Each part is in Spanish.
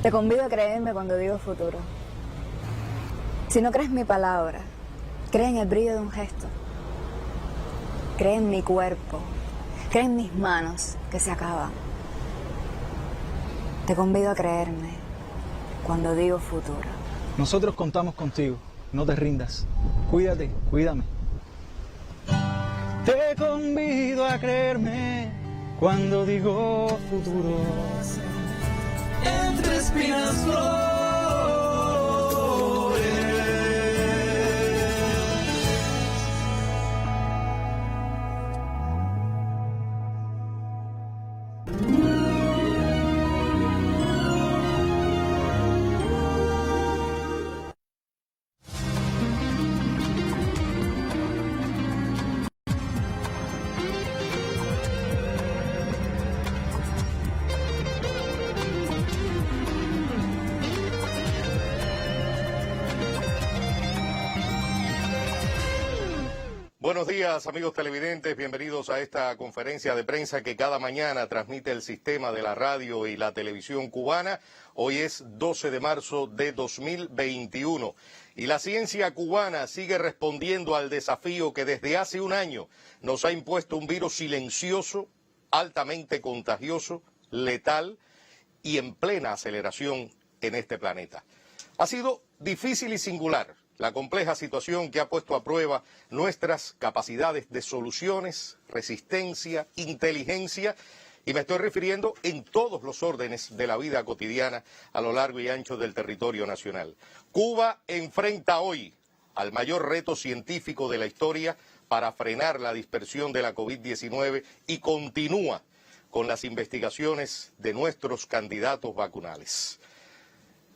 Te convido a creerme cuando digo futuro. Si no crees mi palabra, cree en el brillo de un gesto. Cree en mi cuerpo. Cree en mis manos que se acaban. Te convido a creerme cuando digo futuro. Nosotros contamos contigo. No te rindas. Cuídate, cuídame. Te convido a creerme cuando digo futuro. Entre espinas flores. Buenos días, amigos televidentes, bienvenidos a esta conferencia de prensa que cada mañana transmite el sistema de la radio y la televisión cubana. Hoy es 12 de marzo de 2021 y la ciencia cubana sigue respondiendo al desafío que desde hace un año nos ha impuesto un virus silencioso, altamente contagioso, letal y en plena aceleración en este planeta. Ha sido difícil y singular la compleja situación que ha puesto a prueba nuestras capacidades de soluciones, resistencia, inteligencia, y me estoy refiriendo en todos los órdenes de la vida cotidiana a lo largo y ancho del territorio nacional. Cuba enfrenta hoy al mayor reto científico de la historia para frenar la dispersión de la COVID-19 y continúa con las investigaciones de nuestros candidatos vacunales.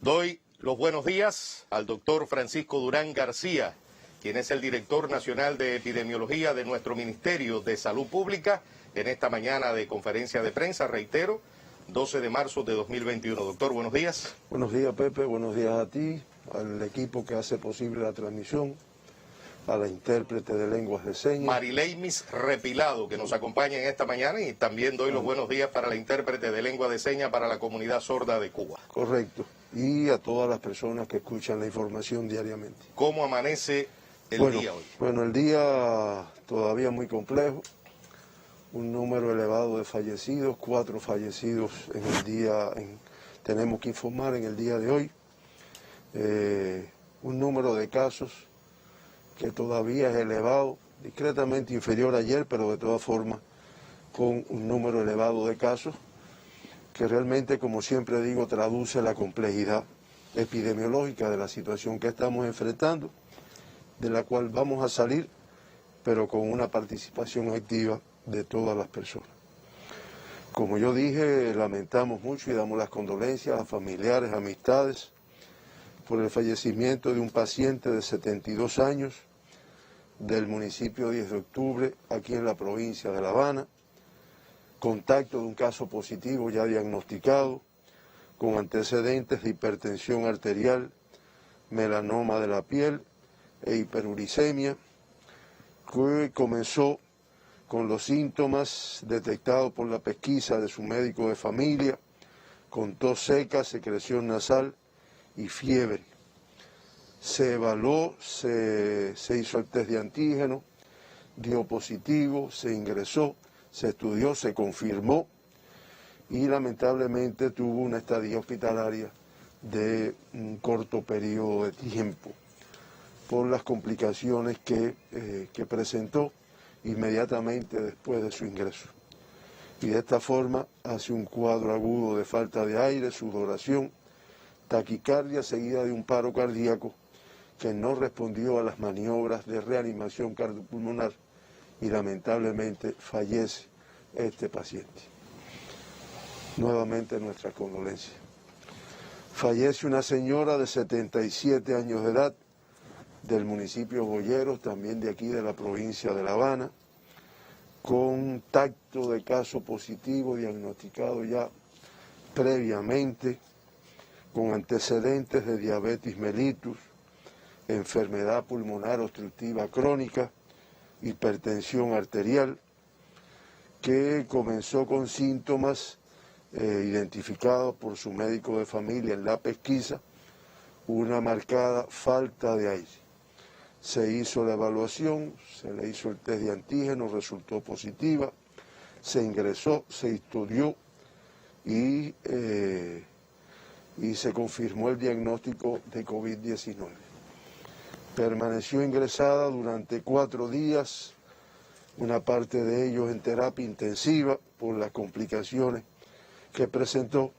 Doy los buenos días al doctor Francisco Durán García, quien es el director nacional de epidemiología de nuestro Ministerio de Salud Pública, en esta mañana de conferencia de prensa, reitero, 12 de marzo de 2021. Doctor, buenos días. Buenos días, Pepe, buenos días a ti, al equipo que hace posible la transmisión, a la intérprete de lenguas de señas. Marileimis Repilado, que nos acompaña en esta mañana, y también doy los buenos días para la intérprete de lengua de señas para la comunidad sorda de Cuba. Correcto. Y a todas las personas que escuchan la información diariamente. ¿Cómo amanece el día hoy? Bueno, el día todavía muy complejo, un número elevado de fallecidos, 4 fallecidos en el día, tenemos que informar en el día de hoy, un número de casos que todavía es elevado, discretamente inferior a ayer, pero de todas formas con un número elevado de casos, que realmente, como siempre digo, traduce la complejidad epidemiológica de la situación que estamos enfrentando, de la cual vamos a salir, pero con una participación activa de todas las personas. Como yo dije, lamentamos mucho y damos las condolencias a familiares, amistades, por el fallecimiento de un paciente de 72 años del municipio 10 de octubre, aquí en la provincia de La Habana, contacto de un caso positivo ya diagnosticado, con antecedentes de hipertensión arterial, melanoma de la piel e hiperuricemia, que comenzó con los síntomas detectados por la pesquisa de su médico de familia, con tos seca, secreción nasal y fiebre. Se evaluó, se hizo el test de antígeno, dio positivo, se ingresó, se estudió, se confirmó y lamentablemente tuvo una estadía hospitalaria de un corto periodo de tiempo por las complicaciones que presentó inmediatamente después de su ingreso. Y de esta forma hace un cuadro agudo de falta de aire, sudoración, taquicardia seguida de un paro cardíaco que no respondió a las maniobras de reanimación cardiopulmonar y lamentablemente fallece este paciente. Nuevamente nuestra condolencia. Fallece una señora de 77 años de edad del municipio Boyeros, también de aquí de la provincia de La Habana, contacto de caso positivo diagnosticado ya previamente, con antecedentes de diabetes mellitus, enfermedad pulmonar obstructiva crónica, hipertensión arterial, que comenzó con síntomas identificada por su médico de familia en la pesquisa una marcada falta de aire. Se hizo la evaluación, se le hizo el test de antígenos, resultó positiva, se ingresó, se estudió y se confirmó el diagnóstico de COVID-19. Permaneció ingresada durante 4 días, una parte de ellos en terapia intensiva por las complicaciones que presentó,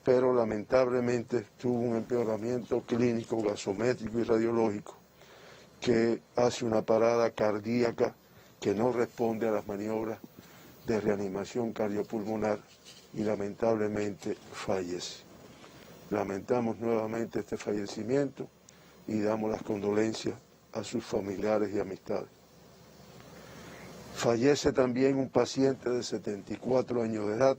pero lamentablemente tuvo un empeoramiento clínico, gasométrico y radiológico que hace una parada cardíaca que no responde a las maniobras de reanimación cardiopulmonar y lamentablemente fallece. Lamentamos nuevamente este fallecimiento y damos las condolencias a sus familiares y amistades. Fallece también un paciente de 74 años de edad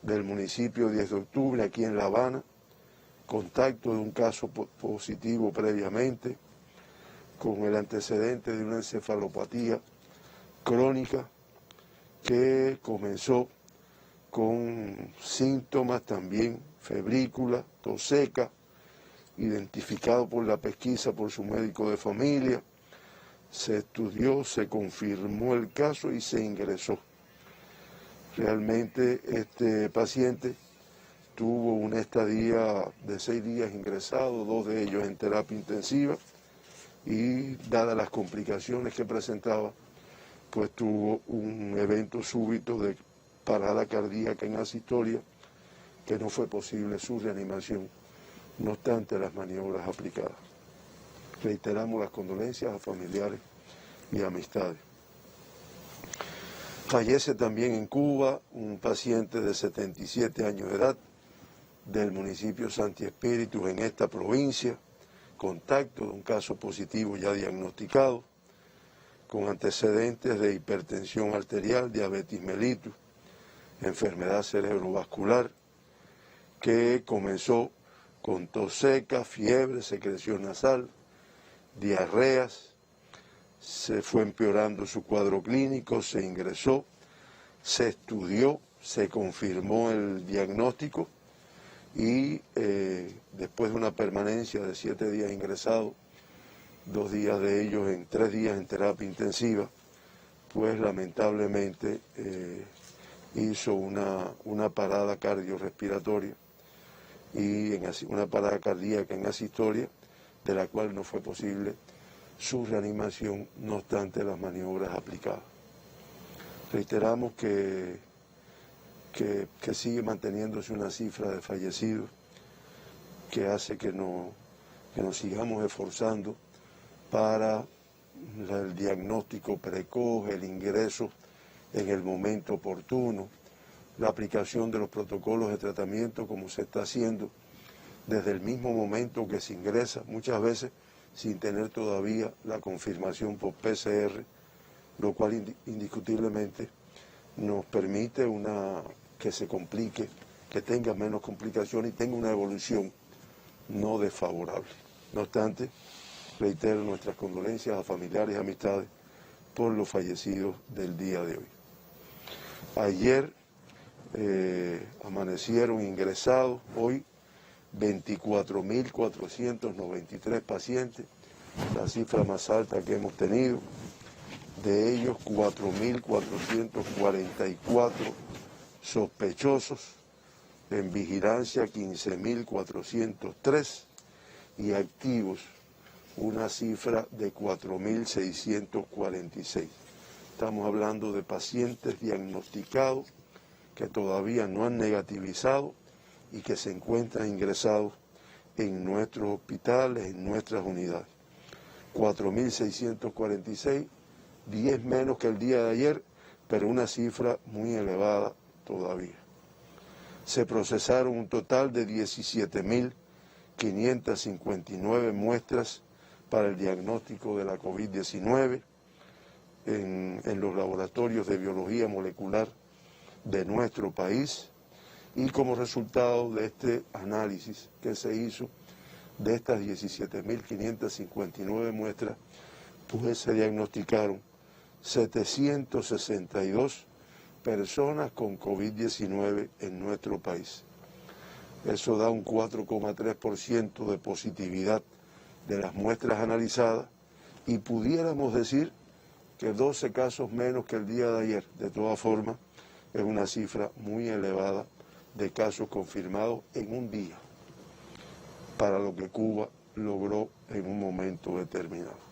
del municipio 10 de octubre, aquí en La Habana, contacto de un caso positivo previamente, con el antecedente de una encefalopatía crónica que comenzó con síntomas también, febrícula, tos seca, identificado por la pesquisa por su médico de familia, se estudió, se confirmó el caso y se ingresó. Realmente este paciente tuvo una estadía de 6 días ingresado, 2 de ellos en terapia intensiva, y dadas las complicaciones que presentaba, pues tuvo un evento súbito de parada cardíaca en asistolia, que no fue posible su reanimación, no obstante las maniobras aplicadas. Reiteramos las condolencias a familiares y amistades. Fallece también en Cuba un paciente de 77 años de edad del municipio Santi Espíritu en esta provincia, contacto de un caso positivo ya diagnosticado, con antecedentes de hipertensión arterial, diabetes mellitus, enfermedad cerebrovascular, que comenzó con tos seca, fiebre, secreción nasal, diarreas, se fue empeorando su cuadro clínico, se ingresó, se estudió, se confirmó el diagnóstico y después de una permanencia de 7 días ingresado, 2 días de ellos en 3 días en terapia intensiva, pues lamentablemente hizo una parada cardiorrespiratoria y una parada cardíaca en asistolia, de la cual no fue posible su reanimación, no obstante las maniobras aplicadas. Reiteramos que sigue manteniéndose una cifra de fallecidos que hace que nos sigamos esforzando para el diagnóstico precoz, el ingreso en el momento oportuno, la aplicación de los protocolos de tratamiento como se está haciendo desde el mismo momento que se ingresa, muchas veces sin tener todavía la confirmación por PCR, lo cual indiscutiblemente nos permite que se complique, que tenga menos complicaciones y tenga una evolución no desfavorable. No obstante, reitero nuestras condolencias a familiares y amistades por los fallecidos del día de hoy. Ayer amanecieron ingresados, hoy 24.493 pacientes, la cifra más alta que hemos tenido. De ellos 4.444 sospechosos, en vigilancia 15.403 y activos una cifra de 4.646. Estamos hablando de pacientes diagnosticados que todavía no han negativizado y que se encuentran ingresados en nuestros hospitales, en nuestras unidades. 4.646, 10 menos que el día de ayer, pero una cifra muy elevada todavía. Se procesaron un total de 17.559 muestras para el diagnóstico de la COVID-19 en los laboratorios de biología molecular de nuestro país, y como resultado de este análisis que se hizo de estas 17.559 muestras, pues se diagnosticaron 762 personas con COVID-19 en nuestro país. Eso da un 4,3% de positividad de las muestras analizadas y pudiéramos decir que 12 casos menos que el día de ayer. De todas formas, es una cifra muy elevada de casos confirmados en un día, para lo que Cuba logró en un momento determinado.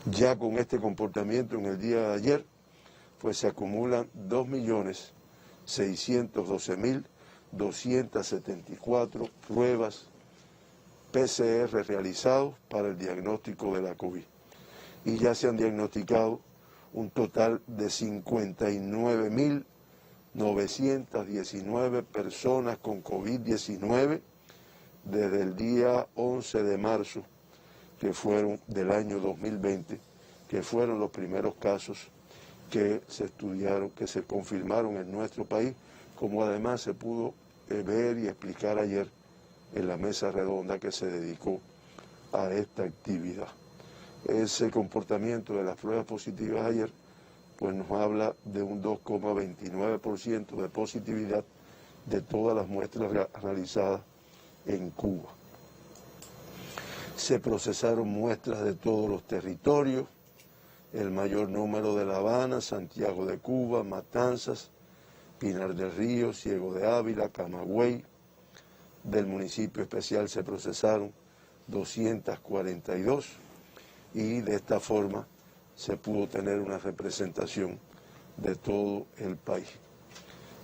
Ya con este comportamiento en el día de ayer, pues se acumulan 2.612.274 pruebas PCR realizados para el diagnóstico de la COVID. Y ya se han diagnosticado un total de 59.919 personas con COVID-19 desde el día 11 de marzo, que fueron del año 2020, que fueron los primeros casos que se estudiaron, que se confirmaron en nuestro país, como además se pudo ver y explicar ayer en la mesa redonda que se dedicó a esta actividad. Ese comportamiento de las pruebas positivas ayer, pues nos habla de un 2,29% de positividad de todas las muestras realizadas en Cuba. Se procesaron muestras de todos los territorios, el mayor número de La Habana, Santiago de Cuba, Matanzas, Pinar del Río, Ciego de Ávila, Camagüey. Del municipio especial se procesaron 242 y de esta forma se pudo tener una representación de todo el país.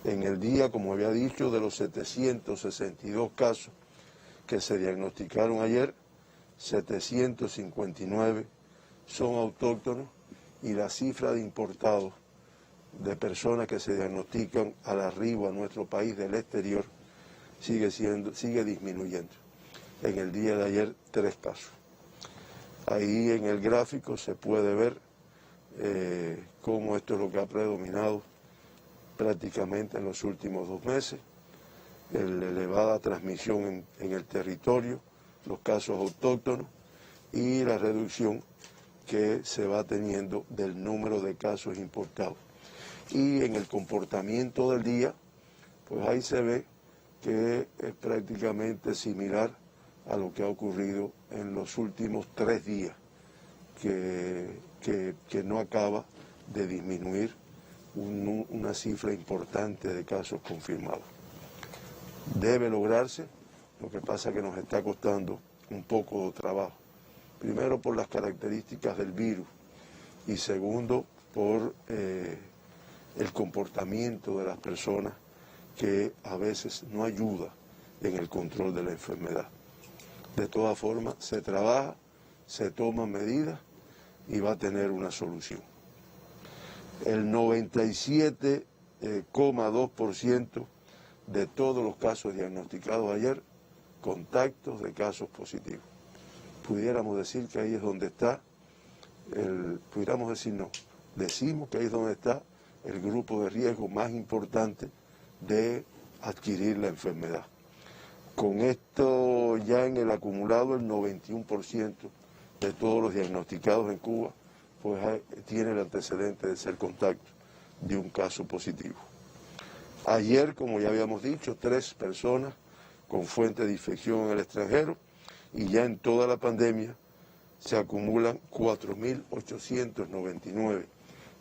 En el día, como había dicho, de los 762 casos que se diagnosticaron ayer, 759 son autóctonos y la cifra de importados, de personas que se diagnostican al arribo a nuestro país del exterior, sigue disminuyendo. En el día de ayer, 3 casos. Ahí en el gráfico se puede ver cómo esto es lo que ha predominado prácticamente en los últimos 2 meses, la elevada transmisión en el territorio, los casos autóctonos y la reducción que se va teniendo del número de casos importados. Y en el comportamiento del día, pues ahí se ve que es prácticamente similar a lo que ha ocurrido en los últimos 3 días, que no acaba de disminuir una cifra importante de casos confirmados. Debe lograrse, lo que pasa es que nos está costando un poco de trabajo. Primero por las características del virus y segundo por el comportamiento de las personas que a veces no ayuda en el control de la enfermedad. De todas formas, se trabaja, se toman medidas y va a tener una solución. El 97,2% de todos los casos diagnosticados ayer, contactos de casos positivos. Pudiéramos decir que ahí es donde está, pudiéramos decir no, decimos que ahí es donde está el grupo de riesgo más importante de adquirir la enfermedad. Con esto ya en el acumulado el 91% de todos los diagnosticados en Cuba pues tiene el antecedente de ser contacto de un caso positivo. Ayer, como ya habíamos dicho, 3 personas con fuente de infección en el extranjero y ya en toda la pandemia se acumulan 4.899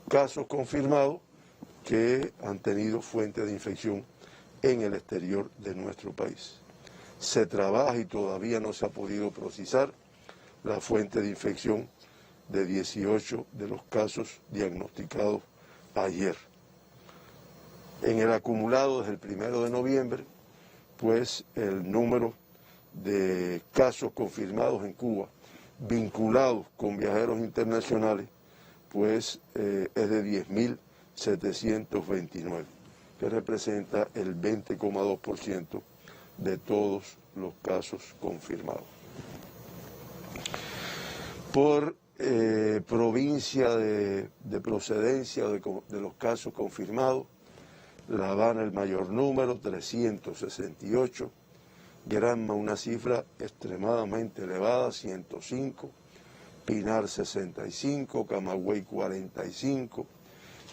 casos confirmados que han tenido fuente de infección en el exterior de nuestro país. Se trabaja y todavía no se ha podido procesar la fuente de infección de 18 de los casos diagnosticados ayer. En el acumulado desde el 1 de noviembre, pues el número de casos confirmados en Cuba vinculados con viajeros internacionales, pues es de 10.729, que representa el 20,2% de todos los casos confirmados. Por provincia de procedencia de los casos confirmados, La Habana el mayor número, 368, Granma una cifra extremadamente elevada, 105, Pinar 65, Camagüey 45,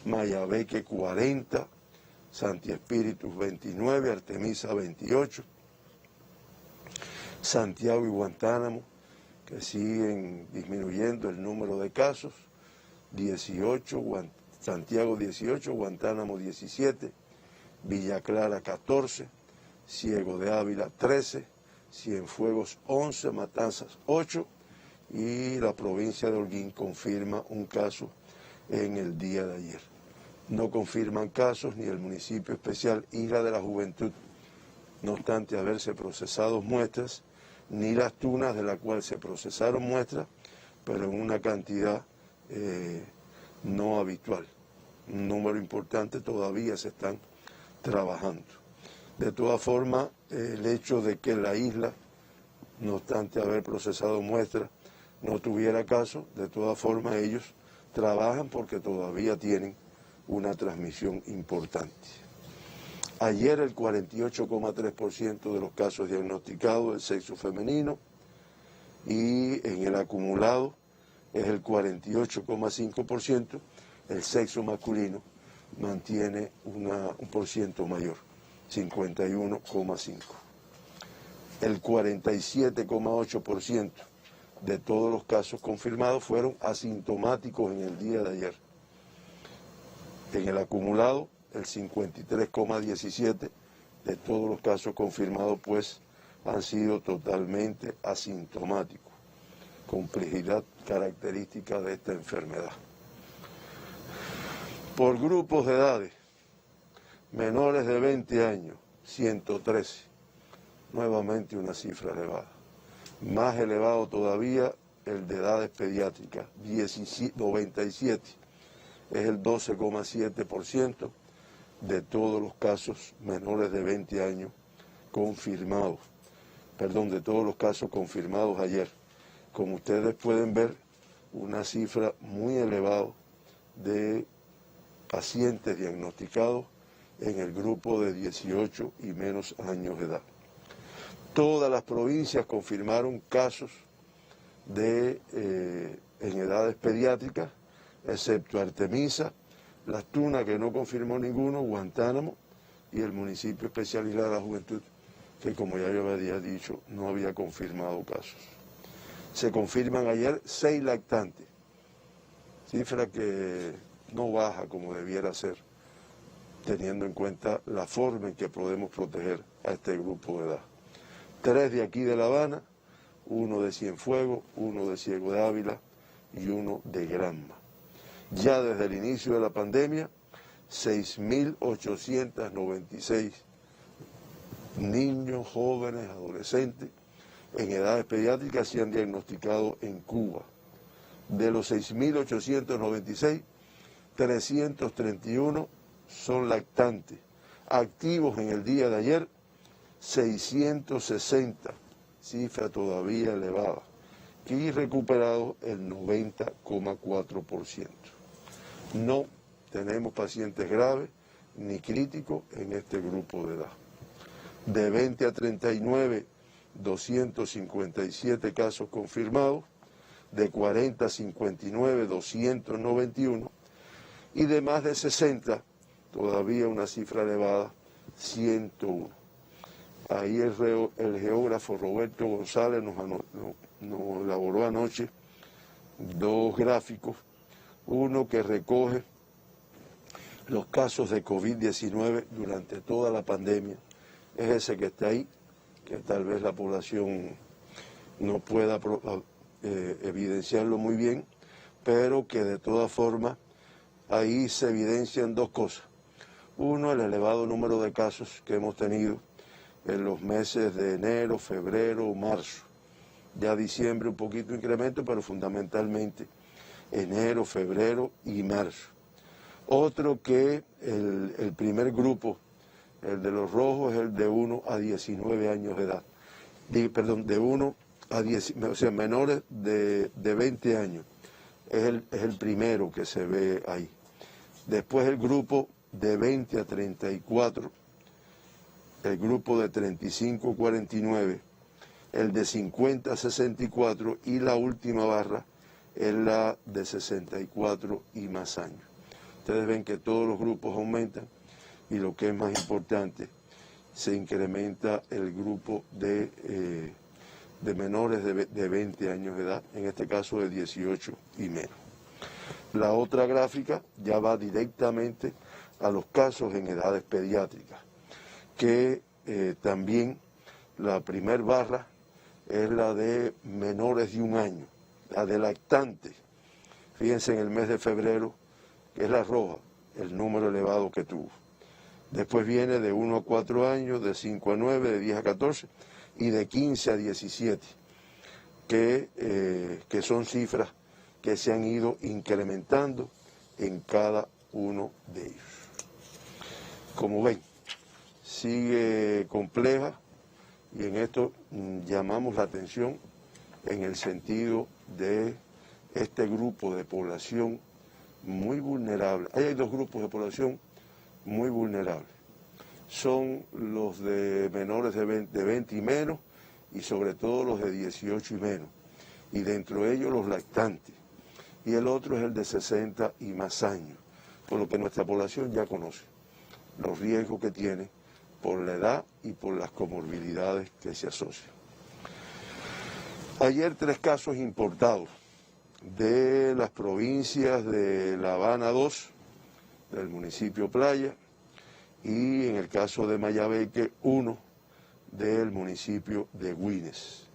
Mayabeque 40, Santi Espíritus 29, Artemisa 28, Santiago y Guantánamo, que siguen disminuyendo el número de casos, 18, Santiago 18, Guantánamo 17, Villa Clara 14, Ciego de Ávila 13, Cienfuegos 11, Matanzas 8 y la provincia de Holguín confirma un caso en el día de ayer. No confirman casos ni el municipio especial Isla de la Juventud, no obstante haberse procesado muestras, ni Las Tunas, de la cual se procesaron muestras, pero en una cantidad no habitual. Un número importante todavía se están trabajando. De todas formas, el hecho de que la isla, no obstante haber procesado muestras, no tuviera caso, de todas formas ellos trabajan porque todavía tienen una transmisión importante. Ayer el 48,3% de los casos diagnosticados del sexo femenino y en el acumulado es el 48,5%, el sexo masculino mantiene un % mayor, 51,5%. El 47,8% de todos los casos confirmados fueron asintomáticos en el día de ayer. En el acumulado, el 53,17% de todos los casos confirmados pues han sido totalmente asintomáticos, complejidad característica de esta enfermedad. Por grupos de edades, menores de 20 años, 113, nuevamente una cifra elevada. Más elevado todavía el de edades pediátricas, 97, es el 12,7% de todos los casos menores de 20 años confirmados, de todos los casos confirmados ayer. Como ustedes pueden ver, una cifra muy elevada de pacientes diagnosticados en el grupo de 18 y menos años de edad. Todas las provincias confirmaron casos en edades pediátricas, excepto Artemisa, Las Tunas, que no confirmó ninguno, Guantánamo y el municipio especial Isla de la Juventud, que como ya yo había dicho, no había confirmado casos. Se confirman ayer 6 lactantes, cifra que no baja como debiera ser, teniendo en cuenta la forma en que podemos proteger a este grupo de edad. 3 de aquí de La Habana, 1 de Cienfuegos, 1 de Ciego de Ávila y 1 de Granma. Ya desde el inicio de la pandemia, 6.896 niños, jóvenes, adolescentes en edades pediátricas se han diagnosticado en Cuba. De los 6.896, 331 son lactantes. Activos en el día de ayer, 660, cifra todavía elevada, y recuperados el 90,4%. No tenemos pacientes graves ni críticos en este grupo de edad. De 20 a 39, 257 casos confirmados, de 40 a 59, 291, y de más de 60, todavía una cifra elevada, 101. Ahí el geógrafo Roberto González nos elaboró anoche 2 gráficos, uno que recoge los casos de COVID-19 durante toda la pandemia, es ese que está ahí, que tal vez la población no pueda evidenciarlo muy bien, pero que de todas formas ahí se evidencian 2 cosas. Uno, el elevado número de casos que hemos tenido en los meses de enero, febrero, marzo. Ya diciembre un poquito incremento, pero fundamentalmente enero, febrero y marzo. Otro que el primer grupo, el de los rojos, es el de 1 a 19 años de edad. De 1 a 10, o sea, menores de 20 años. Es el primero que se ve ahí. Después el grupo de 20 a 34, el grupo de 35 a 49, el de 50 a 64 y la última barra es la de 64 y más años. Ustedes ven que todos los grupos aumentan y lo que es más importante, se incrementa el grupo de menores de 20 años de edad, en este caso de 18 y menos. La otra gráfica ya va directamente a los casos en edades pediátricas, que también la primer barra es la de menores de 1 año, la de lactantes. Fíjense en el mes de febrero, que es la roja, el número elevado que tuvo. Después viene de 1 a 4 años, de 5 a 9, de 10 a 14 y de 15 a 17, que son cifras que se han ido incrementando en cada uno de ellos. Como ven, sigue compleja y en esto llamamos la atención en el sentido de este grupo de población muy vulnerable. Ahí hay 2 grupos de población muy vulnerables. Son los de menores de 20 y menos y sobre todo los de 18 y menos. Y dentro de ellos los lactantes. Y el otro es el de 60 y más años, por lo que nuestra población ya conoce los riesgos que tiene por la edad y por las comorbilidades que se asocian. Ayer 3 casos importados de las provincias de La Habana 2, del municipio Playa, y en el caso de Mayabeque 1, del municipio de Güines.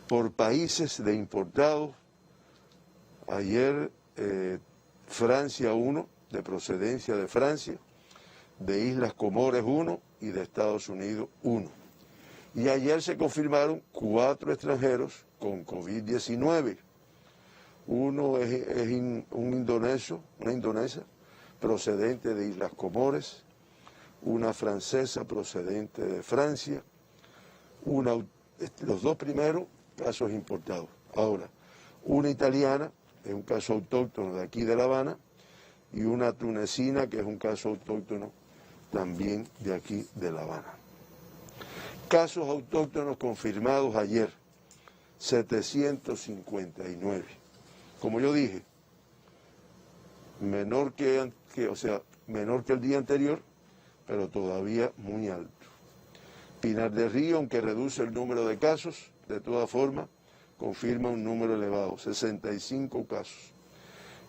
Por países de importados, ayer Francia 1, de procedencia de Francia, de Islas Comores 1 y de Estados Unidos 1. Y ayer se confirmaron 4 extranjeros con COVID-19. Uno es un indonesio, una indonesa procedente de Islas Comores, una francesa procedente de Francia, los 2 primeros casos importados. Ahora, una italiana, es un caso autóctono de aquí de La Habana, y una tunecina, que es un caso autóctono también de aquí de La Habana. Casos autóctonos confirmados ayer, 759. Como yo dije, menor que el día anterior, pero todavía muy alto. Pinar del Río, aunque reduce el número de casos, de todas formas, confirma un número elevado, 65 casos.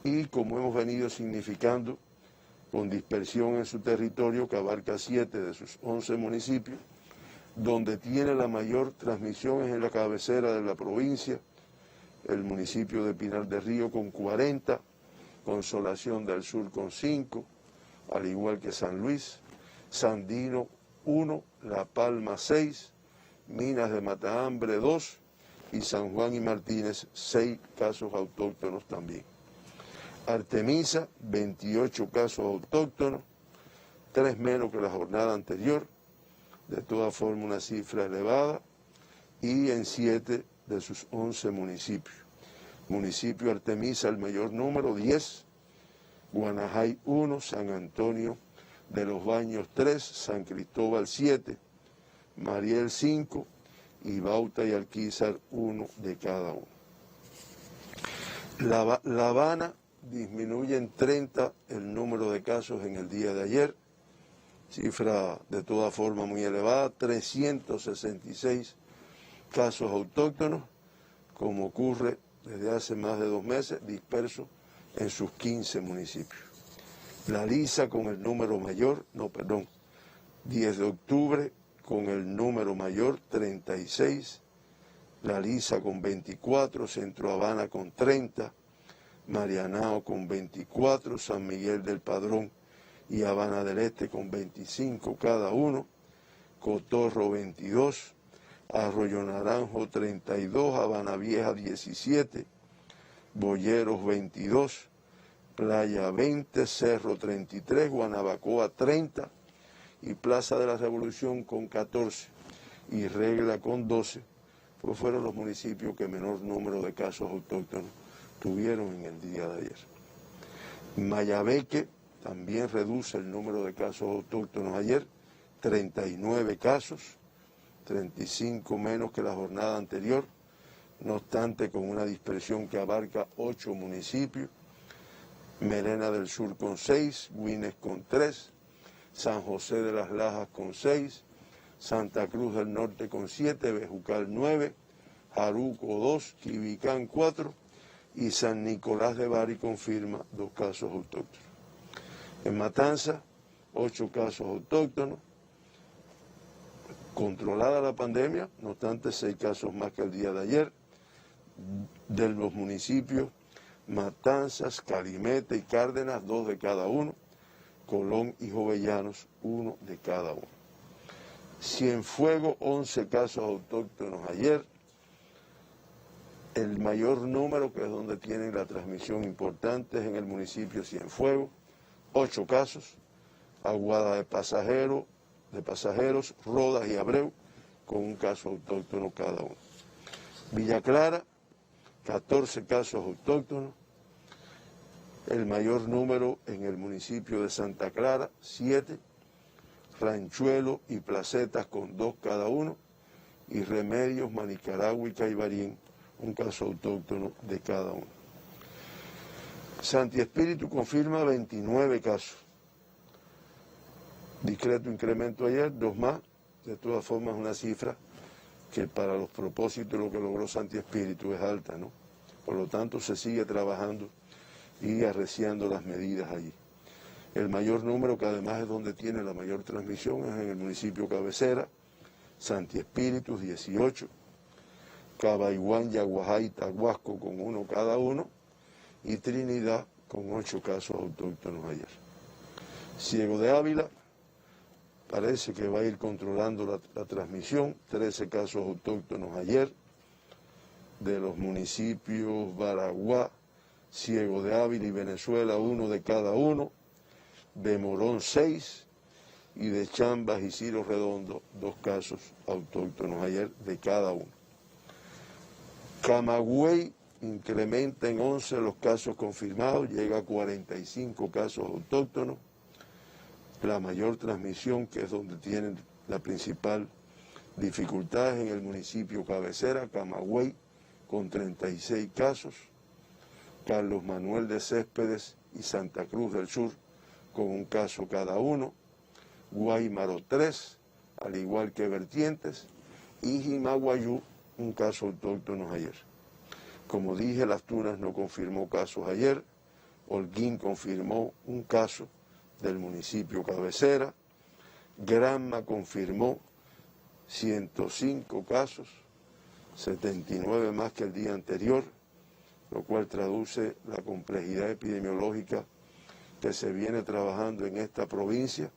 Y como hemos venido significando, con dispersión en su territorio, que abarca 7 de sus 11 municipios, donde tiene la mayor transmisión es en la cabecera de la provincia, el municipio de Pinar del Río con 40, Consolación del Sur con 5, al igual que San Luis, Sandino 1, La Palma 6, Minas de Matahambre 2 y San Juan y Martínez 6 casos autóctonos también. Artemisa 28 casos autóctonos, 3 menos que la jornada anterior, de todas formas una cifra elevada, y en 7 de sus 11 municipios. Municipio Artemisa el mayor número, 10, Guanajay 1, San Antonio de los Baños 3, San Cristóbal 7, Mariel 5 y Bauta y Alquizar 1 de cada uno. La Habana disminuye en 30 el número de casos en el día de ayer, cifra de toda forma muy elevada, 366 casos autóctonos, como ocurre desde hace más de 2 meses, dispersos en sus 15 municipios. La Lisa con el número mayor, 10 de octubre con el número mayor, 36, La Lisa con 24, Centro Habana con 30, Marianao con 24, San Miguel del Padrón y Habana del Este con 25 cada uno, Cotorro 22, Arroyo Naranjo 32, Habana Vieja 17, Boyeros 22, Playa 20, Cerro 33, Guanabacoa 30 y Plaza de la Revolución con 14 y Regla con 12, pues fueron los municipios que menor número de casos autóctonos tuvieron en el día de ayer. Mayabeque también reduce el número de casos autóctonos ayer, 39 casos, 35 menos que la jornada anterior, no obstante con una dispersión que abarca 8 municipios. Merena del Sur con 6, Guines con 3, San José de las Lajas con 6, Santa Cruz del Norte con 7, Bejucal 9, Jaruco 2, Quibicán 4 y San Nicolás de Bari confirma 2 casos autóctonos. En Matanza, 8 casos autóctonos. Controlada la pandemia, no obstante 6 casos más que el día de ayer, de los municipios Matanzas, Calimete y Cárdenas, 2 de cada uno, Colón y Jovellanos, 1 de cada uno. Cienfuegos, 11 casos autóctonos ayer, el mayor número, que es donde tienen la transmisión importante, es en el municipio Cienfuegos, 8 casos, Aguada de Pasajeros, Rodas y Abreu, con 1 caso autóctono cada uno. Villa Clara, 14 casos autóctonos, el mayor número en el municipio de Santa Clara, 7, Ranchuelo y Placetas con 2 cada uno, y Remedios, Manicaragua y Caibarín, 1 caso autóctono de cada uno. Santi Espíritu confirma 29 casos. Discreto incremento ayer, 2 más, de todas formas una cifra que para los propósitos de lo que logró Santi Espíritu es alta, ¿no? Por lo tanto se sigue trabajando y arreciando las medidas allí. El mayor número, que además es donde tiene la mayor transmisión, es en el municipio Cabecera, Santi Espíritu 18, Cabaiguán, Yaguajá y Taguasco con 1 cada uno, y Trinidad con 8 casos autóctonos ayer. Ciego de Ávila parece que va a ir controlando la transmisión, 13 casos autóctonos ayer, de los municipios Baraguá, Ciego de Ávila y Venezuela, 1 de cada uno, de Morón 6, y de Chambas y Ciro Redondo 2 casos autóctonos ayer de cada uno. Camagüey incrementa en 11 los casos confirmados, llega a 45 casos autóctonos. La mayor transmisión, que es donde tienen la principal dificultad, es en el municipio Cabecera, Camagüey, con 36 casos. Carlos Manuel de Céspedes y Santa Cruz del Sur, con 1 caso cada uno. Guaymaro 3, al igual que Vertientes, y Jimaguayú, 1 caso autóctono ayer. Como dije, Las Tunas no confirmó casos ayer, Holguín confirmó 1 caso del municipio Cabecera, Granma confirmó 105 casos, 79 más que el día anterior, lo cual traduce la complejidad epidemiológica que se viene trabajando en esta provincia,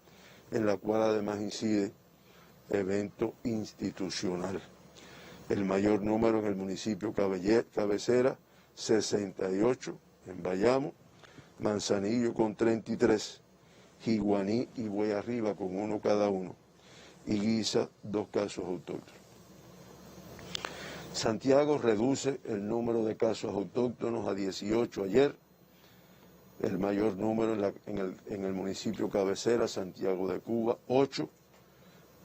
en la cual además incide evento institucional. El mayor número en el municipio Cabecera, 68, en Bayamo, Manzanillo con 33, Jiguaní y Guayarriba con 1 cada uno, y Guisa 2 casos autóctonos. Santiago reduce el número de casos autóctonos a 18 ayer, el mayor número en el municipio Cabecera, Santiago de Cuba, 8,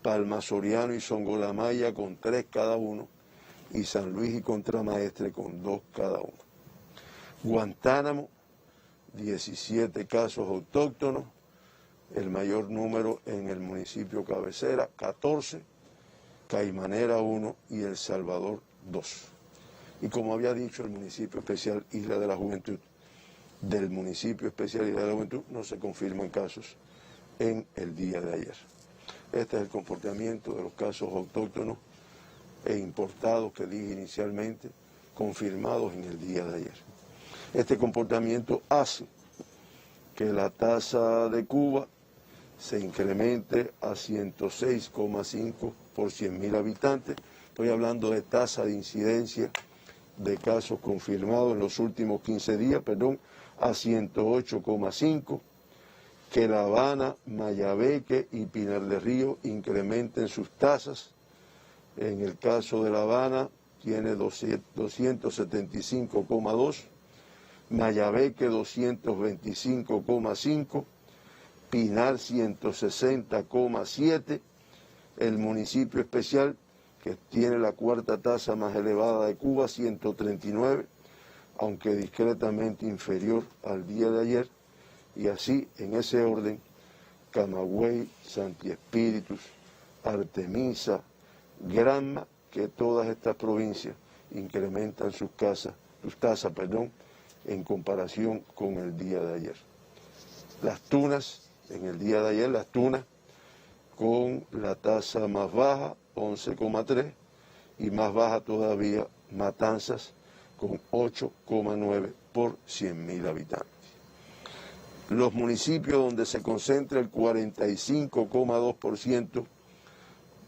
Palma Soriano y Songolamaya con 3 cada uno, y San Luis y Contramaestre con 2 cada uno. Guantánamo, 17 casos autóctonos, el mayor número en el municipio Cabecera, 14, Caimanera 1 y El Salvador 2. Y como había dicho, el municipio especial Isla de la Juventud, del municipio especial Isla de la Juventud no se confirman casos en el día de ayer. Este es el comportamiento de los casos autóctonos e importados que dije inicialmente, confirmados en el día de ayer. Este comportamiento hace que la tasa de Cuba se incremente a 106,5 por 100.000 habitantes. Estoy hablando de tasa de incidencia de casos confirmados en los últimos 15 días, a 108,5, que La Habana, Mayabeque y Pinar del Río incrementen sus tasas. En el caso de La Habana tiene 275,2, Mayabeque 225,5, Pinar 160,7, el municipio especial, que tiene la 4ª tasa más elevada de Cuba, 139, aunque discretamente inferior al día de ayer, y así, en ese orden, Camagüey, Santi Espíritus, Artemisa, Granma, que todas estas provincias incrementan sus tasas, en comparación con el día de ayer. Las Tunas, en el día de ayer, las Tunas con la tasa más baja, 11,3, y más baja todavía Matanzas, con 8,9 por 100.000 habitantes. Los municipios donde se concentra el 45,2%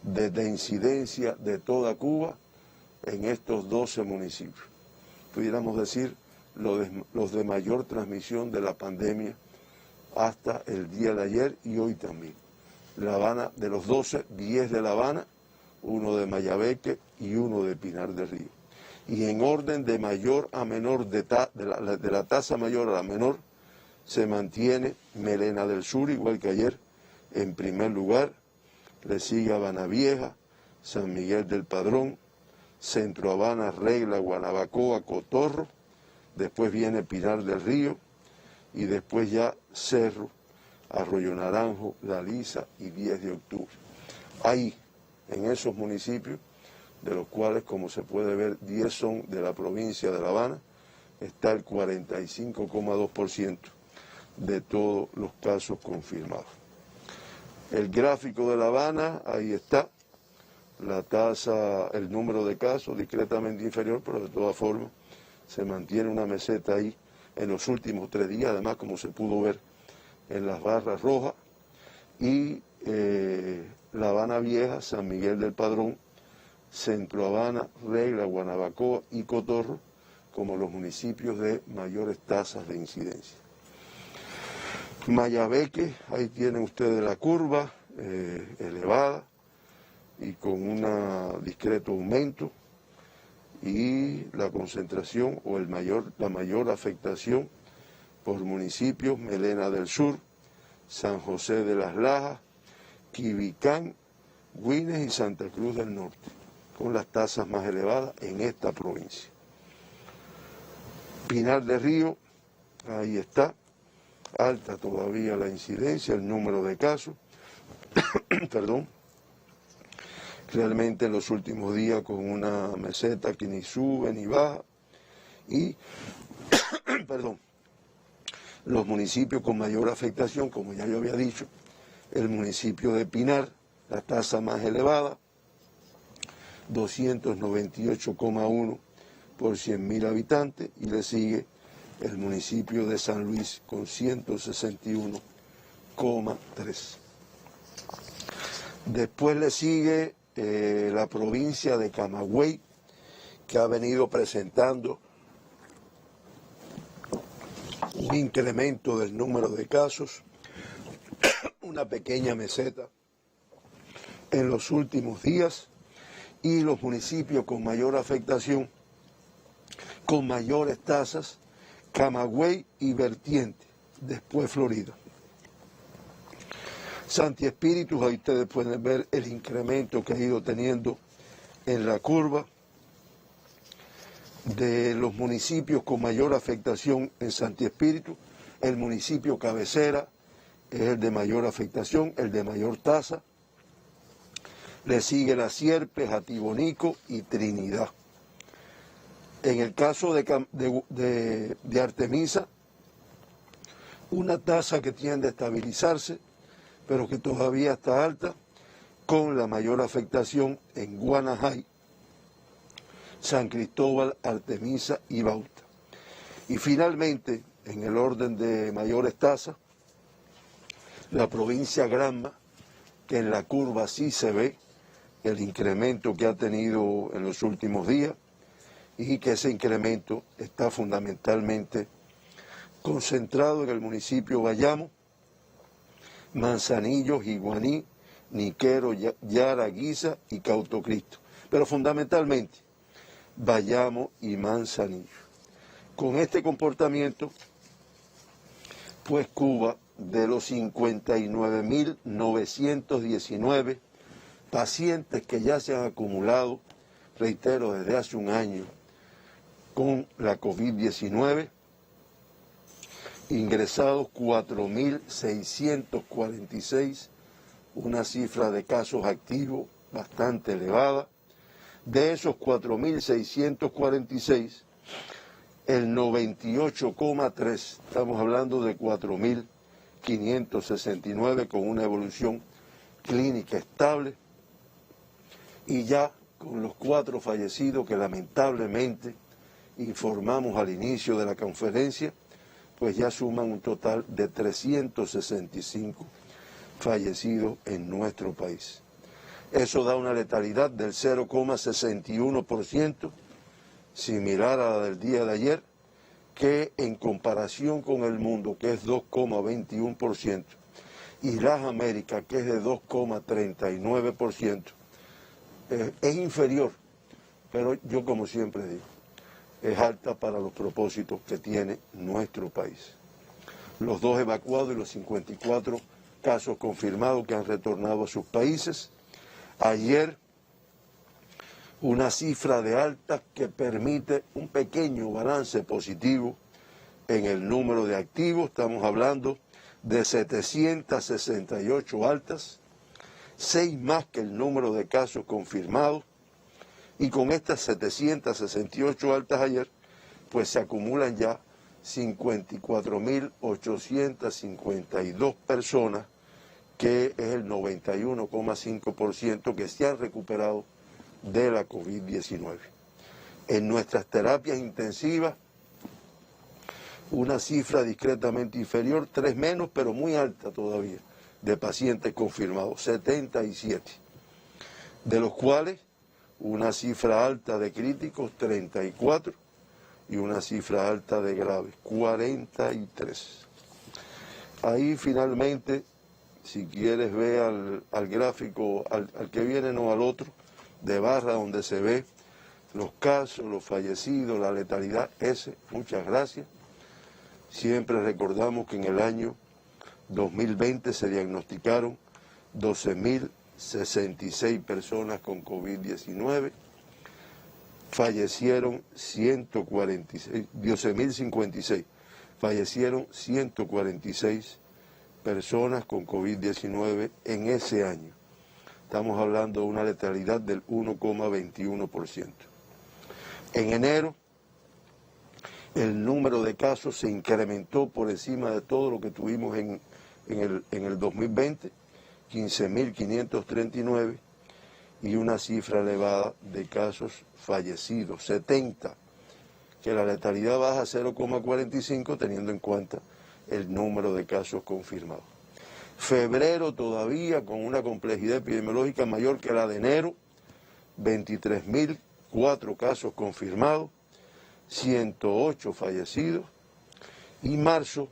de incidencia de toda Cuba, en estos 12 municipios. Pudiéramos decir los de mayor transmisión de la pandemia hasta el día de ayer y hoy también. La Habana, de los 12, 10 de La Habana, 1 de Mayabeque y 1 de Pinar del Río. Y en orden de mayor a menor, de la tasa mayor a la menor, se mantiene Melena del Sur, igual que ayer, en primer lugar. Le sigue Habana Vieja, San Miguel del Padrón, Centro Habana, Regla, Guanabacoa, Cotorro. Después viene Pinar del Río y después ya Cerro, Arroyo Naranjo, La Lisa y 10 de octubre. Ahí, en esos municipios, de los cuales, como se puede ver, 10 son de la provincia de La Habana, está el 45,2% de todos los casos confirmados. El gráfico de La Habana, ahí está, la tasa, el número de casos discretamente inferior, pero de todas formas se mantiene una meseta ahí en los últimos 3 días, además como se pudo ver en las barras rojas, y La Habana Vieja, San Miguel del Padrón, Centro Habana, Regla, Guanabacoa y Cotorro como los municipios de mayores tasas de incidencia. Mayabeque, ahí tienen ustedes la curva elevada y con un discreto aumento, y la concentración o la mayor afectación por municipios: Melena del Sur, San José de las Lajas, Quibicán, Güines y Santa Cruz del Norte, con las tasas más elevadas en esta provincia. Pinar del Río, ahí está, alta todavía la incidencia, el número de casos, perdón, realmente en los últimos días con una meseta que ni sube ni baja, y, perdón, los municipios con mayor afectación, como ya yo había dicho, el municipio de Pinar, la tasa más elevada, 298,1 por 100.000 habitantes, y le sigue el municipio de San Luis con 161,3. Después le sigue la provincia de Camagüey, que ha venido presentando un incremento del número de casos, una pequeña meseta en los últimos días, y los municipios con mayor afectación, con mayores tasas, Camagüey y Vertiente, después Florida. Santi Espíritus, ahí ustedes pueden ver el incremento que ha ido teniendo en la curva. De los municipios con mayor afectación en Santi Espíritus, el municipio cabecera es el de mayor afectación, el de mayor tasa. Le sigue La Sierpe, Jatibonico y Trinidad. En el caso de Artemisa, una tasa que tiende a estabilizarse, pero que todavía está alta, con la mayor afectación en Guanajay, San Cristóbal, Artemisa y Bauta. Y finalmente, en el orden de mayores tasas, la provincia Granma, que en la curva sí se ve el incremento que ha tenido en los últimos días, y que ese incremento está fundamentalmente concentrado en el municipio Bayamo, Manzanillo, Jiguaní, Niquero, Yara, Guisa y Cautocristo, pero fundamentalmente Bayamo y Manzanillo. Con este comportamiento, pues Cuba, de los 59.919 pacientes que ya se han acumulado, reitero, desde hace un año, con la COVID-19, ingresados 4.646, una cifra de casos activos bastante elevada. De esos 4.646, el 98,3, estamos hablando de 4.569 con una evolución clínica estable, y ya con los 4 fallecidos que lamentablemente informamos al inicio de la conferencia, pues ya suman un total de 365 fallecidos en nuestro país. Eso da una letalidad del 0,61%, similar a la del día de ayer, que en comparación con el mundo, que es 2,21%, y las Américas, que es de 2,39%, es inferior, pero yo como siempre digo, es alta para los propósitos que tiene nuestro país. Los 2 evacuados y los 54 casos confirmados que han retornado a sus países. Ayer, una cifra de alta que permite un pequeño balance positivo en el número de activos. Estamos hablando de 768 altas, 6 más que el número de casos confirmados, y con estas 768 altas ayer, pues se acumulan ya 54.852 personas, que es el 91,5% que se han recuperado de la COVID-19. En nuestras terapias intensivas, una cifra discretamente inferior, 3 menos, pero muy alta todavía, de pacientes confirmados, 77, de los cuales una cifra alta de críticos, 34, y una cifra alta de graves, 43. Ahí finalmente, si quieres ver al gráfico, al que viene, no al otro, de barra, donde se ve los casos, los fallecidos, la letalidad, ese, muchas gracias. Siempre recordamos que en el año 2020 se diagnosticaron 12.066 personas con COVID-19, fallecieron 12.056, fallecieron 146 personas con COVID-19 en ese año. Estamos hablando de una letalidad del 1,21%. En enero, el número de casos se incrementó por encima de todo lo que tuvimos en el 2020, 15.539, y una cifra elevada de casos fallecidos, 70, que la letalidad baja a 0,45 teniendo en cuenta el número de casos confirmados. Febrero todavía con una complejidad epidemiológica mayor que la de enero, 23.004 casos confirmados, 108 fallecidos, y marzo,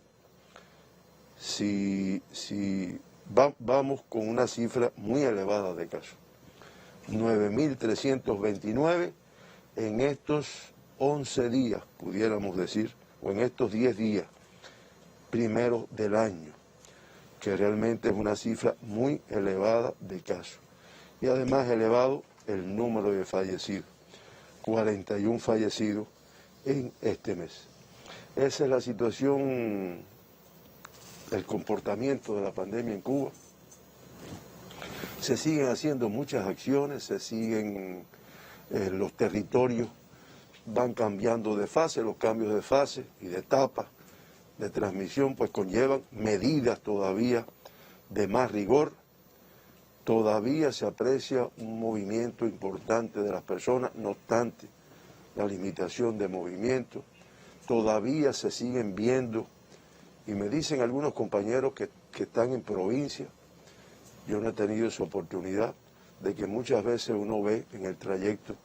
vamos con una cifra muy elevada de casos, 9.329 en estos 11 días, pudiéramos decir, o en estos 10 días primeros del año, que realmente es una cifra muy elevada de casos. Y además elevado el número de fallecidos, 41 fallecidos en este mes. Esa es la situación, el comportamiento de la pandemia en Cuba. Se siguen haciendo muchas acciones, se siguen, los territorios van cambiando de fase, los cambios de fase y de etapa de transmisión pues conllevan medidas todavía de más rigor. Todavía se aprecia un movimiento importante de las personas, no obstante la limitación de movimiento. Todavía se siguen viendo, y me dicen algunos compañeros que están en provincia, yo no he tenido esa oportunidad, de que muchas veces uno ve en el trayecto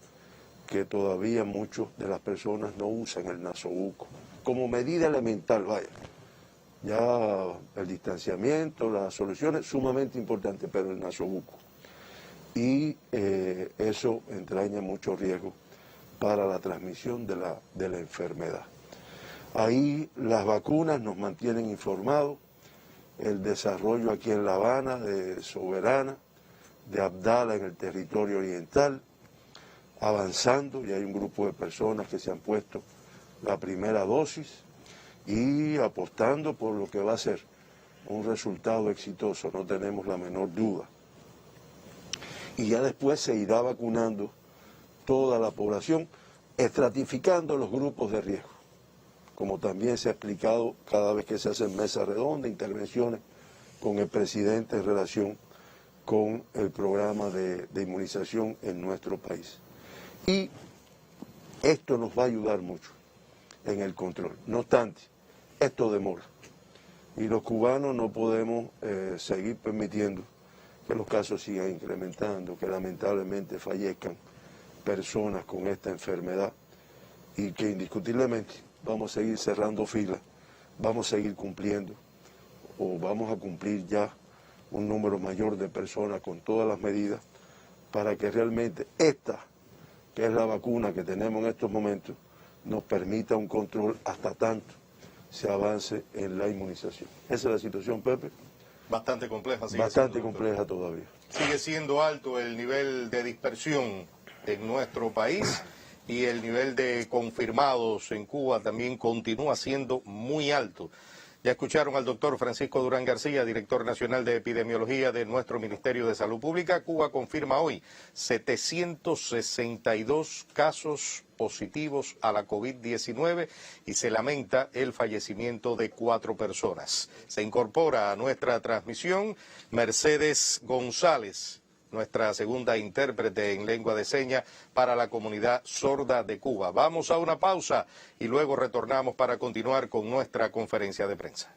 que todavía muchas de las personas no usan el nasobuco como medida elemental, vaya. Ya el distanciamiento, las soluciones, sumamente importantes, pero el nasobuco. Y eso entraña mucho riesgo para la transmisión de la enfermedad. Ahí las vacunas nos mantienen informados, el desarrollo aquí en La Habana de Soberana, de Abdala en el territorio oriental. avanzando, y hay un grupo de personas que se han puesto la primera dosis y apostando por lo que va a ser un resultado exitoso, no tenemos la menor duda. Y ya después se irá vacunando toda la población, estratificando los grupos de riesgo, como también se ha explicado cada vez que se hacen mesas redondas, intervenciones con el presidente en relación con el programa de inmunización en nuestro país. Y esto nos va a ayudar mucho en el control. No obstante, esto demora. Y los cubanos no podemos seguir permitiendo que los casos sigan incrementando, que lamentablemente fallezcan personas con esta enfermedad y que indiscutiblemente vamos a seguir cerrando filas, vamos a seguir cumpliendo o vamos a cumplir ya un número mayor de personas con todas las medidas para que realmente esta, que es la vacuna que tenemos en estos momentos, nos permita un control hasta tanto se avance en la inmunización. Esa es la situación, Pepe. Bastante compleja. Bastante compleja todavía. Sigue siendo alto el nivel de dispersión en nuestro país y el nivel de confirmados en Cuba también continúa siendo muy alto. Ya escucharon al doctor Francisco Durán García, director nacional de epidemiología de nuestro Ministerio de Salud Pública. Cuba confirma hoy 762 casos positivos a la COVID-19 y se lamenta el fallecimiento de 4 personas. Se incorpora a nuestra transmisión Mercedes González, nuestra segunda intérprete en lengua de señas para la comunidad sorda de Cuba. Vamos a una pausa y luego retornamos para continuar con nuestra conferencia de prensa.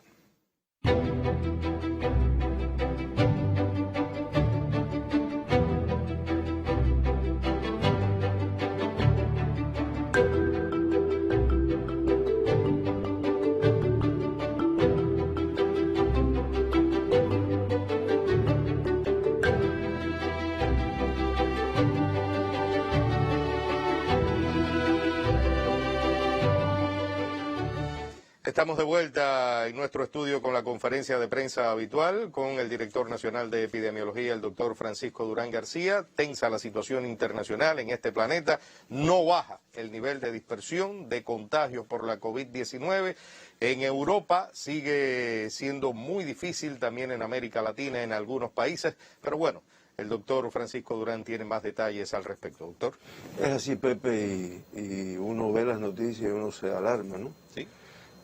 Estamos de vuelta en nuestro estudio con la conferencia de prensa habitual con el director nacional de epidemiología, el doctor Francisco Durán García. Tensa la situación internacional en este planeta, no baja el nivel de dispersión de contagios por la COVID-19. En Europa sigue siendo muy difícil, también en América Latina, en algunos países, pero bueno, el doctor Francisco Durán tiene más detalles al respecto, doctor. Es así, Pepe, y uno ve las noticias y uno se alarma, ¿no? Sí.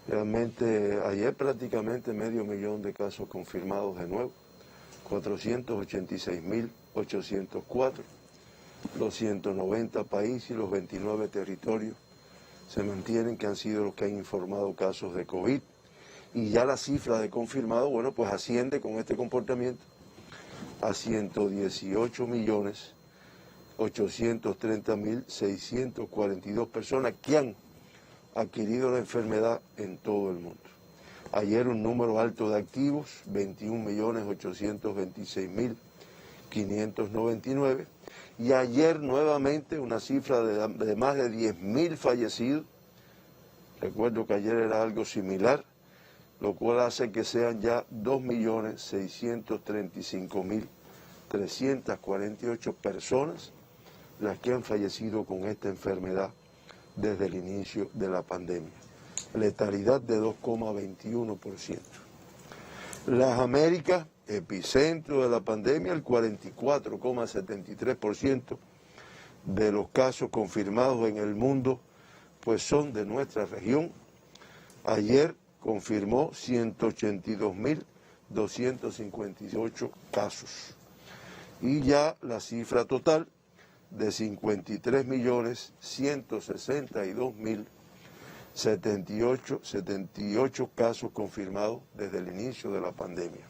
Realmente ayer prácticamente 500,000 de casos confirmados de nuevo, 486.804, los 190 países y los 29 territorios se mantienen que han sido los que han informado casos de COVID, y ya la cifra de confirmados, bueno, pues asciende con este comportamiento a 118.830.642 personas que han adquirido la enfermedad en todo el mundo. Ayer un número alto de activos, 21.826.599, y ayer nuevamente una cifra de más de 10.000 fallecidos. Recuerdo que ayer era algo similar, lo cual hace que sean ya 2.635.348 personas las que han fallecido con esta enfermedad desde el inicio de la pandemia. Letalidad de 2,21%. Las Américas, epicentro de la pandemia, el 44,73% de los casos confirmados en el mundo pues son de nuestra región. Ayer confirmó 182.258 casos. Y ya la cifra total de 53.162.078 casos confirmados desde el inicio de la pandemia.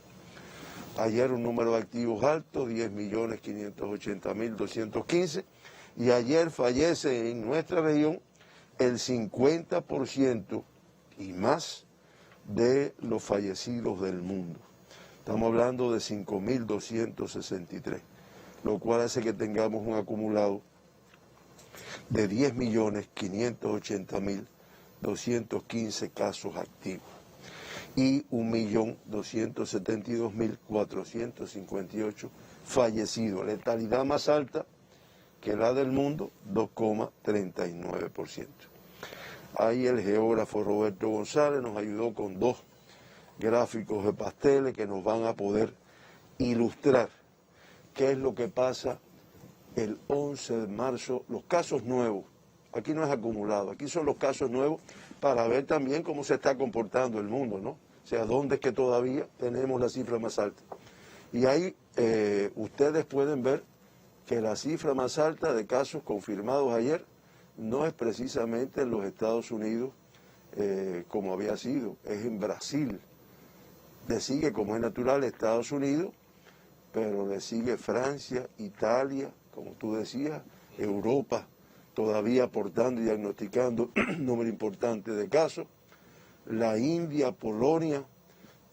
Ayer un número de activos alto, 10.580.215, y ayer fallece en nuestra región el 50% y más de los fallecidos del mundo. Estamos hablando de 5.263. Lo cual hace que tengamos un acumulado de 10.580.215 casos activos y 1.272.458 fallecidos. Letalidad más alta que la del mundo, 2,39%. Ahí el geógrafo Roberto González nos ayudó con 2 gráficos de pasteles que nos van a poder ilustrar qué es lo que pasa el 11 de marzo, los casos nuevos. Aquí no es acumulado, aquí son los casos nuevos para ver también cómo se está comportando el mundo, ¿no? O sea, dónde es que todavía tenemos la cifra más alta. Y ahí ustedes pueden ver que la cifra más alta de casos confirmados ayer no es precisamente en los Estados Unidos como había sido, es en Brasil. Le sigue, como es natural, Estados Unidos, pero le sigue Francia, Italia, como tú decías, Europa, todavía aportando y diagnosticando un número importante de casos, la India, Polonia,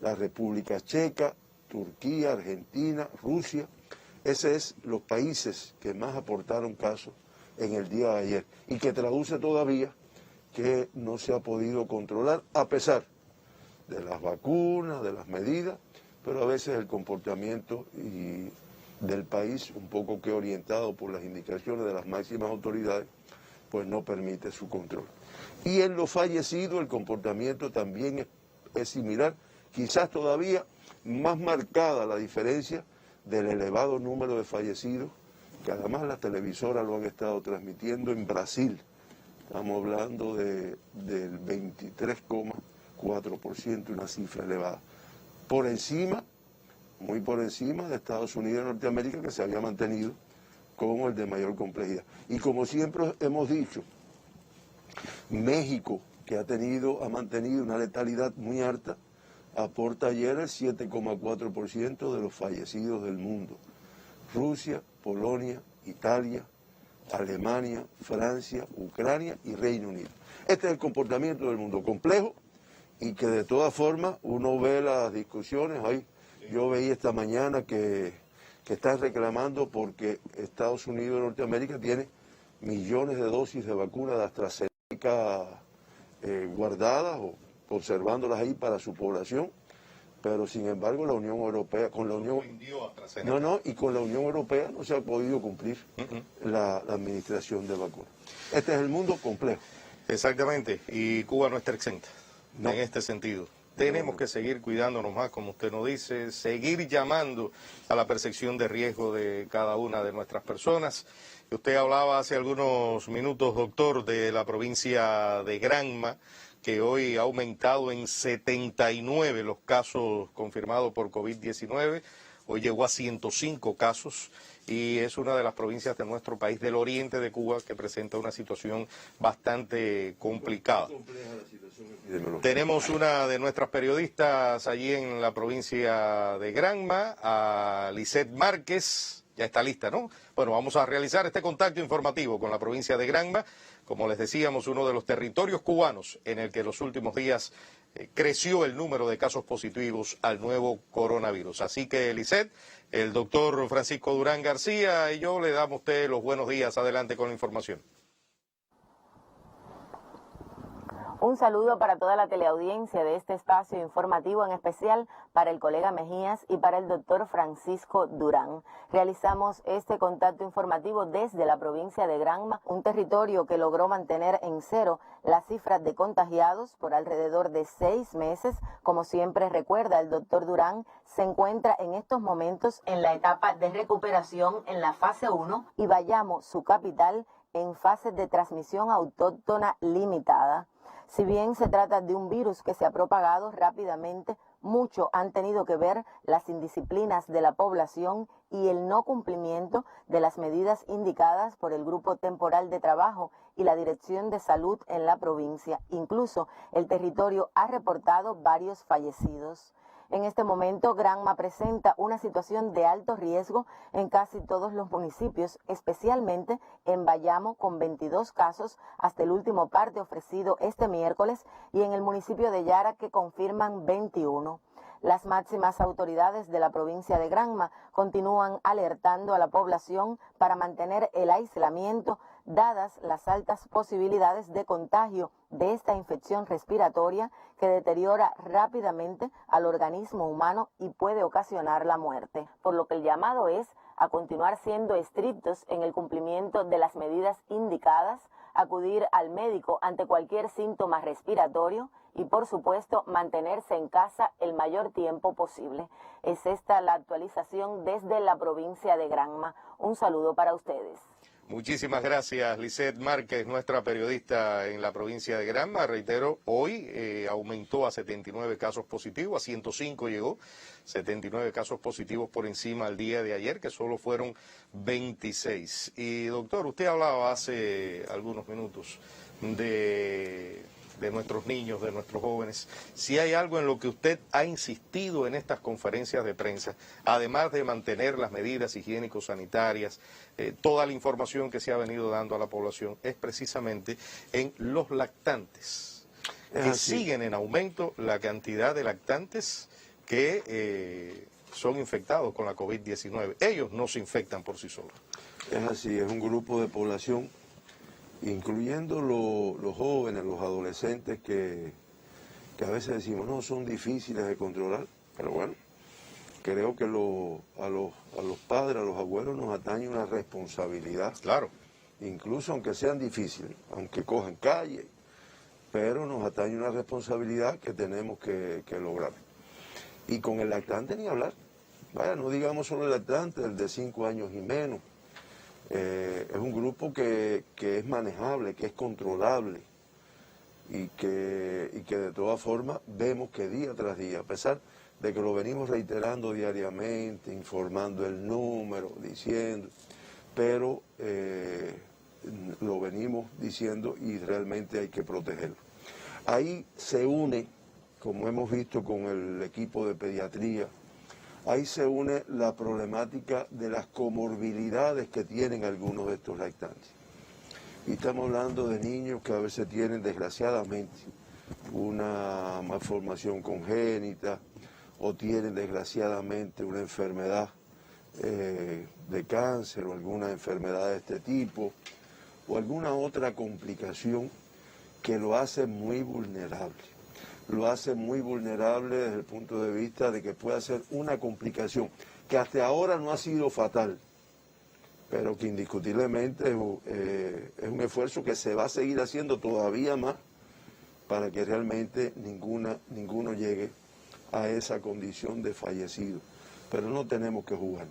la República Checa, Turquía, Argentina, Rusia. Esos es los países que más aportaron casos en el día de ayer y que traduce todavía que no se ha podido controlar a pesar de las vacunas, de las medidas, pero a veces el comportamiento del país, un poco que orientado por las indicaciones de las máximas autoridades, pues no permite su control. Y en los fallecidos el comportamiento también es similar, quizás todavía más marcada la diferencia del elevado número de fallecidos, que además las televisoras lo han estado transmitiendo en Brasil. Estamos hablando del 23,4%, una cifra elevada. Por encima, muy por encima de Estados Unidos y Norteamérica, que se había mantenido como el de mayor complejidad. Y como siempre hemos dicho, México, que ha mantenido una letalidad muy alta, aporta ayer el 7,4% de los fallecidos del mundo. Rusia, Polonia, Italia, Alemania, Francia, Ucrania y Reino Unido. Este es el comportamiento del mundo complejo y que de todas formas uno ve las discusiones. Ahí yo veía esta mañana que están reclamando porque Estados Unidos y Norteamérica tiene millones de dosis de vacunas de AstraZeneca guardadas o conservándolas ahí para su población, pero sin embargo la Unión Europea, con la Unión Europea no se ha podido cumplir la administración de vacunas. Este es el mundo complejo. Exactamente, y Cuba no está exenta No. en este sentido. Tenemos que seguir cuidándonos más, como usted nos dice, seguir llamando a la percepción de riesgo de cada una de nuestras personas. Usted hablaba hace algunos minutos, doctor, de la provincia de Granma, que hoy ha aumentado en 79 los casos confirmados por COVID-19. Hoy llegó a 105 casos y es una de las provincias de nuestro país del oriente de Cuba que presenta una situación bastante complicada. Tenemos una de nuestras periodistas allí en la provincia de Granma, a Lisette Márquez. Ya está lista, ¿no? Bueno, vamos a realizar este contacto informativo con la provincia de Granma. Como les decíamos, uno de los territorios cubanos en el que en los últimos días creció el número de casos positivos al nuevo coronavirus. Así que, Lisette, el doctor Francisco Durán García y yo le damos a usted los buenos días. Adelante con la información. Un saludo para toda la teleaudiencia de este espacio informativo, en especial para el colega Mejías y para el doctor Francisco Durán. Realizamos este contacto informativo desde la provincia de Granma, un territorio que logró mantener en cero las cifras de contagiados por alrededor de 6 meses. Como siempre recuerda el doctor Durán, se encuentra en estos momentos en la etapa de recuperación en la fase 1 y Bayamo, su capital, en fase de transmisión autóctona limitada. Si bien se trata de un virus que se ha propagado rápidamente, mucho han tenido que ver las indisciplinas de la población y el no cumplimiento de las medidas indicadas por el Grupo Temporal de Trabajo y la Dirección de Salud en la provincia. Incluso el territorio ha reportado varios fallecidos. En este momento, Granma presenta una situación de alto riesgo en casi todos los municipios, especialmente en Bayamo, con 22 casos hasta el último parte ofrecido este miércoles, y en el municipio de Yara, que confirman 21. Las máximas autoridades de la provincia de Granma continúan alertando a la población para mantener el aislamiento, dadas las altas posibilidades de contagio de esta infección respiratoria que deteriora rápidamente al organismo humano y puede ocasionar la muerte. Por lo que el llamado es a continuar siendo estrictos en el cumplimiento de las medidas indicadas, acudir al médico ante cualquier síntoma respiratorio y, por supuesto, mantenerse en casa el mayor tiempo posible. Es esta la actualización desde la provincia de Granma. Un saludo para ustedes. Muchísimas gracias, Lisette Márquez, nuestra periodista en la provincia de Granma. Reitero, hoy aumentó a 79 casos positivos, a 105 llegó, 79 casos positivos por encima del día de ayer, que solo fueron 26. Y doctor, usted hablaba hace algunos minutos de nuestros niños, de nuestros jóvenes. Si hay algo en lo que usted ha insistido en estas conferencias de prensa, además de mantener las medidas higiénico-sanitarias, toda la información que se ha venido dando a la población, es precisamente en los lactantes, que siguen en aumento la cantidad de lactantes que son infectados con la COVID-19. Ellos no se infectan por sí solos. Es así, es un grupo de población, incluyendo los jóvenes, los adolescentes, que a veces decimos, no, son difíciles de controlar, pero bueno, creo que a los padres, a los abuelos nos atañe una responsabilidad. Claro. Incluso aunque sean difíciles, aunque cojan calle, pero nos atañe una responsabilidad que tenemos que lograr. Y con el lactante ni hablar. Vaya, no digamos solo el lactante, el de 5 años y menos. Es un grupo que es manejable, que es controlable y que de todas formas vemos que día tras día, a pesar de que lo venimos reiterando diariamente, informando el número, diciendo, pero lo venimos diciendo y realmente hay que protegerlo. Ahí se une, como hemos visto con el equipo de pediatría, ahí se une la problemática de las comorbilidades que tienen algunos de estos lactantes. Y estamos hablando de niños que a veces tienen, desgraciadamente, una malformación congénita o tienen, desgraciadamente, una enfermedad de cáncer o alguna enfermedad de este tipo o alguna otra complicación que lo hace muy vulnerable. Lo hace muy vulnerable desde el punto de vista de que puede ser una complicación que hasta ahora no ha sido fatal, pero que indiscutiblemente es un esfuerzo que se va a seguir haciendo todavía más para que realmente ninguno llegue a esa condición de fallecido. Pero no tenemos que jugar.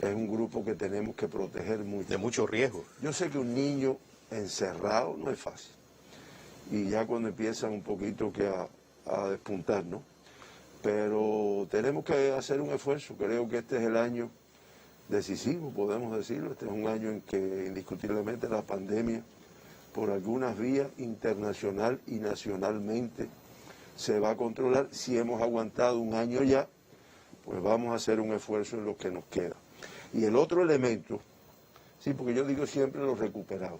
Es un grupo que tenemos que proteger mucho. De mucho riesgo. Yo sé que un niño encerrado no es fácil. Y ya cuando empiezan un poquito que a despuntar, ¿no? Pero tenemos que hacer un esfuerzo. Creo que este es el año decisivo, podemos decirlo. Este es un año en que indiscutiblemente la pandemia, por algunas vías internacional y nacionalmente, se va a controlar. Si hemos aguantado un año ya, pues vamos a hacer un esfuerzo en lo que nos queda. Y el otro elemento, sí, porque yo digo siempre los recuperados.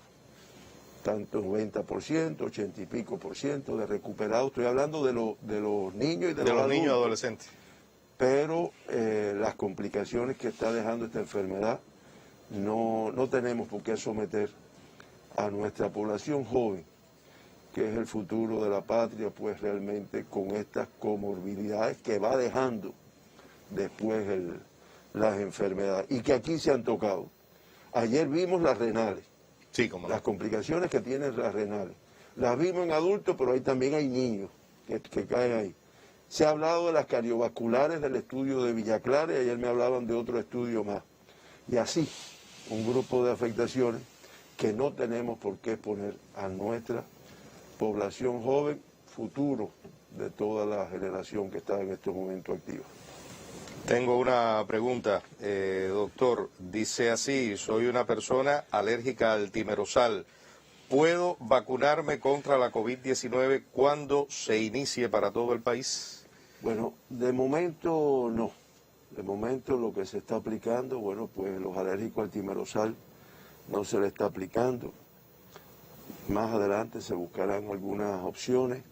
Tanto 90%, 80 y pico por ciento de recuperados. Estoy hablando de los niños y de los niños y adolescentes. Pero las complicaciones que está dejando esta enfermedad no tenemos por qué someter a nuestra población joven, que es el futuro de la patria, pues realmente con estas comorbilidades que va dejando después las enfermedades y que aquí se han tocado. Ayer vimos las renales. Sí, cómo no. Las complicaciones que tienen las renales. Las vimos en adultos, pero ahí también hay niños que caen ahí. Se ha hablado de las cardiovasculares del estudio de Villa Clara y ayer me hablaban de otro estudio más. Y así, un grupo de afectaciones que no tenemos por qué poner a nuestra población joven, futuro de toda la generación que está en estos momentos activa. Tengo una pregunta, doctor. Dice así, soy una persona alérgica al timerosal. ¿Puedo vacunarme contra la COVID-19 cuando se inicie para todo el país? Bueno, de momento no. De momento lo que se está aplicando, bueno, pues los alérgicos al timerosal no se le está aplicando. Más adelante se buscarán algunas opciones.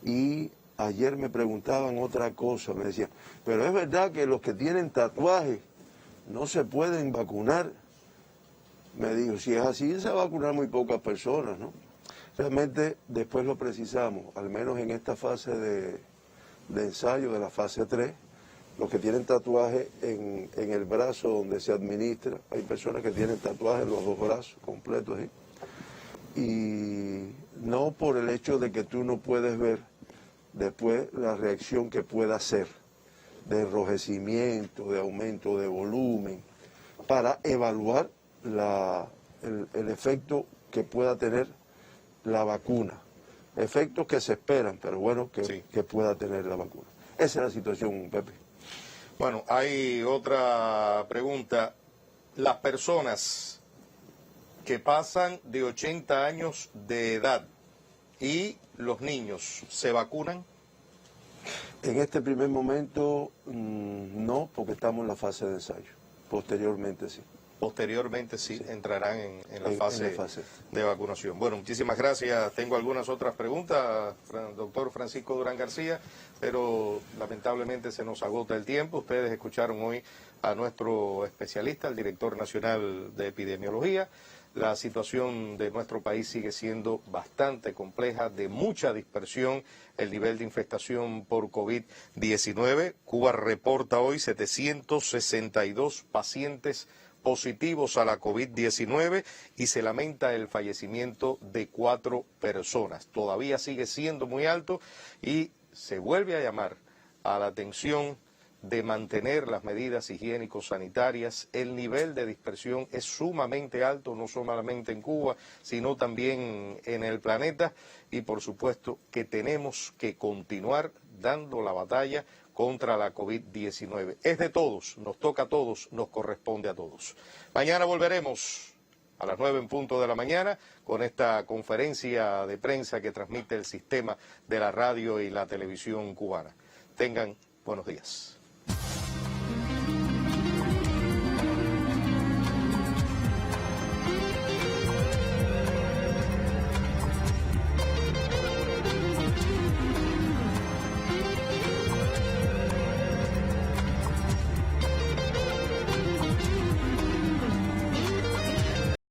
Y ayer me preguntaban otra cosa, me decían, pero es verdad que los que tienen tatuajes no se pueden vacunar. Me dijo, si es así, se va a vacunar muy pocas personas, ¿no? Realmente después lo precisamos, al menos en esta fase de ensayo de la fase 3, los que tienen tatuaje en el brazo donde se administra, hay personas que tienen tatuaje en los dos brazos completos, ¿sí? Y no por el hecho de que tú no puedes ver después la reacción que pueda hacer, de enrojecimiento, de aumento de volumen, para evaluar el efecto que pueda tener la vacuna. Efectos que se esperan, pero bueno, que pueda tener la vacuna. Esa es la situación, Pepe. Bueno, hay otra pregunta. Las personas que pasan de 80 años de edad y los niños, ¿se vacunan? En este primer momento no, porque estamos en la fase de ensayo. Posteriormente sí. Posteriormente sí, entrarán en la fase de vacunación. Bueno, muchísimas gracias. Tengo algunas otras preguntas, doctor Francisco Durán García, pero lamentablemente se nos agota el tiempo. Ustedes escucharon hoy a nuestro especialista, el director nacional de epidemiología. La situación de nuestro país sigue siendo bastante compleja, de mucha dispersión, el nivel de infestación por COVID-19. Cuba reporta hoy 762 pacientes positivos a la COVID-19 y se lamenta el fallecimiento de 4 personas. Todavía sigue siendo muy alto y se vuelve a llamar a la atención de mantener las medidas higiénico-sanitarias. El nivel de dispersión es sumamente alto, no solamente en Cuba, sino también en el planeta, y por supuesto que tenemos que continuar dando la batalla contra la COVID-19. Es de todos, nos toca a todos, nos corresponde a todos. Mañana volveremos a las 9 en punto de la mañana con esta conferencia de prensa que transmite el sistema de la radio y la televisión cubana. Tengan buenos días.